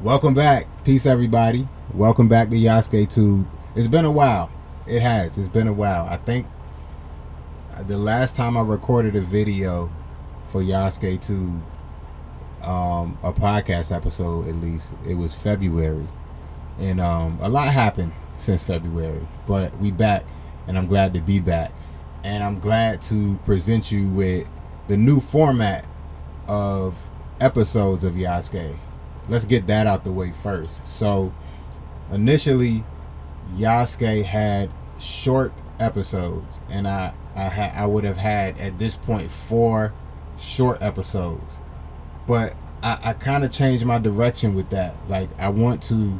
Welcome back. Peace, everybody. Welcome back to Yasuke Tube. It's been a while. It has. It's been a while. I think the last time I recorded a video for Yasuke Tube, a podcast episode at least, it was February. And a lot happened since February. But we back, and I'm glad to be back. And I'm glad to present you with the new format of episodes of Yasuke. Let's get that out the way first. So, initially, Yasuke had short episodes, and I would have had at this point 4 short episodes. But I kind of changed my direction with that. Like, I want to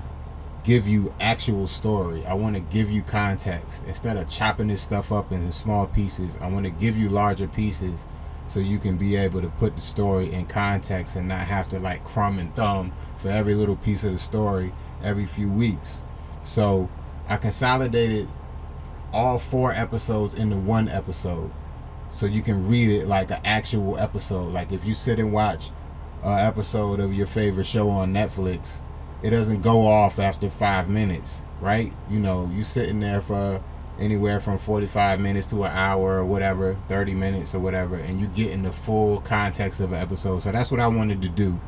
give you actual story. I want to give you context. Instead of chopping this stuff up into small pieces, I want to give you larger pieces so you can be able to put the story in context and not have to like crumb and thumb for every little piece of the story every few weeks. So I consolidated all 4 episodes into one episode so you can read it like an actual episode. Like if you sit and watch an episode of your favorite show on Netflix, it doesn't go off after 5 minutes, right? You know, you sitting there for anywhere from 45 minutes to an hour or whatever, 30 minutes or whatever, and you get in the full context of an episode. So that's what I wanted to do.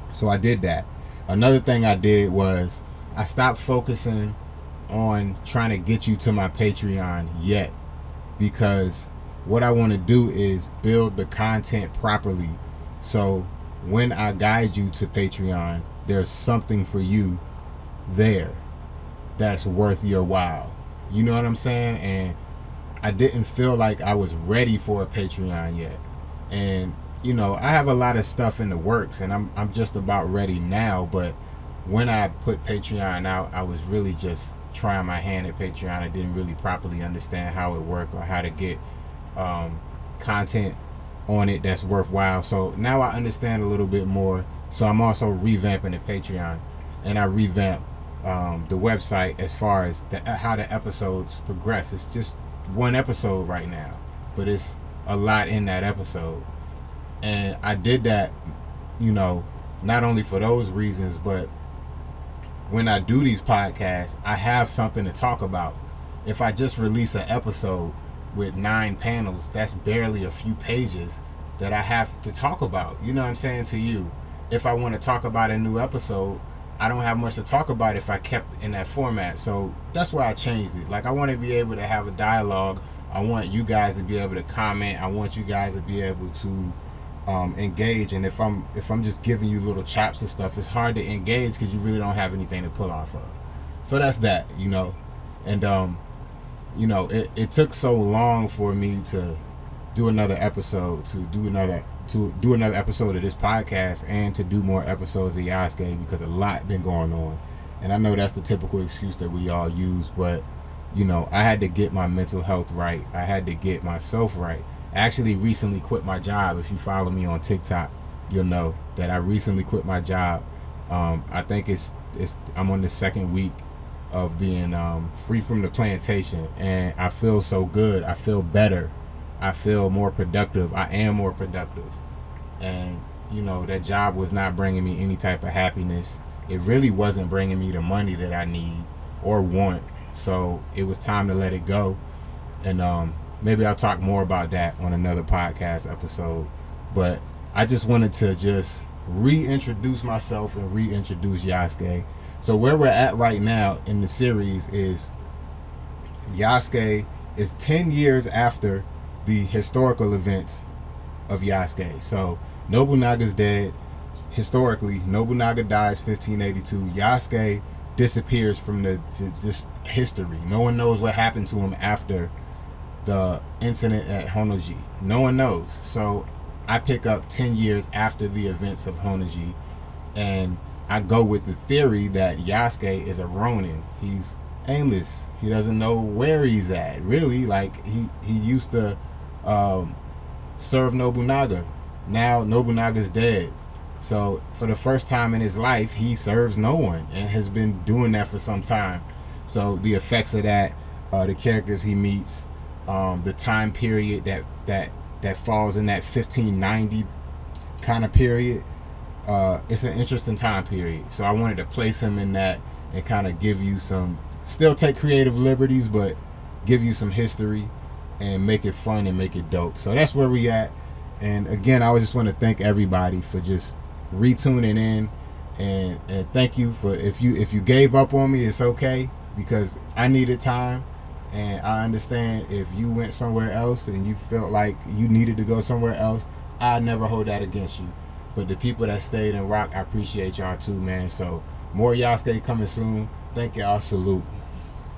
So I did that. Another thing I did was I stopped focusing on trying to get you to my Patreon yet, because what I want to do is build the content properly. So when I guide you to Patreon, there's something for you there that's worth your while. You know what I'm saying? And I didn't feel like I was ready for a Patreon yet. And, you know, I have a lot of stuff in the works, and I'm just about ready now. But when I put Patreon out, I was really just trying my hand at Patreon. I didn't really properly understand how it worked or how to get content on it that's worthwhile. So now I understand a little bit more. So I'm also revamping the Patreon, and I revamped the website as far as how the episodes progress. It's just one episode right now, but it's a lot in that episode. And I did that, you know, not only for those reasons, but when I do these podcasts, I have something to talk about. If I just release an episode with 9 panels, that's barely a few pages that I have to talk about. You know what I'm saying to you? If I want to talk about a new episode, I don't have much to talk about if I kept in that format. So that's why I changed it. Like, I want to be able to have a dialogue. I want you guys to be able to comment. I want you guys to be able to engage. And if I'm just giving you little chops and stuff, it's hard to engage because you really don't have anything to pull off of. So that's that, you know. And you know, it took so long for me to do another episode, to do another episode of this podcast, and to do more episodes of Yasuke, because a lot been going on. And I know that's the typical excuse that we all use, but you know, I had to get my mental health right. I had to get myself right. I actually recently quit my job. If you follow me on TikTok, you'll know that I recently quit my job. I think I'm on the 2nd week of being free from the plantation, and I feel so good. I feel better. I feel more productive. I am more productive. And, you know, that job was not bringing me any type of happiness. It really wasn't bringing me the money that I need or want. So it was time to let it go. And maybe I'll talk more about that on another podcast episode. But I just wanted to just reintroduce myself and reintroduce Yasuke. So where we're at right now in the series is Yasuke is 10 years after the historical events of Yasuke. So Nobunaga's dead. Historically, Nobunaga dies 1582. Yasuke disappears from this history. No one knows what happened to him after the incident at Honnoji. No one knows. So I pick up 10 years after the events of Honnoji, and I go with the theory that Yasuke is a Ronin. He's aimless. He doesn't know where he's at, really. Like, he used to serve Nobunaga. Now Nobunaga's dead. So for the first time in his life, he serves no one, and has been doing that for some time. So the effects of that, the characters he meets, the time period that falls in that 1590 kind of period, it's an interesting time period. So I wanted to place him in that and kind of give you some, still take creative liberties, but give you some history and make it fun and make it dope. So that's where we at. And again, I just want to thank everybody for just retuning in, and thank you for, if you gave up on me, it's okay, because I needed time, and I understand if you went somewhere else and you felt like you needed to go somewhere else, I never hold that against you. But the people that stayed and rock, I appreciate y'all too, man. So more Yasuke coming soon. Thank y'all. Salute.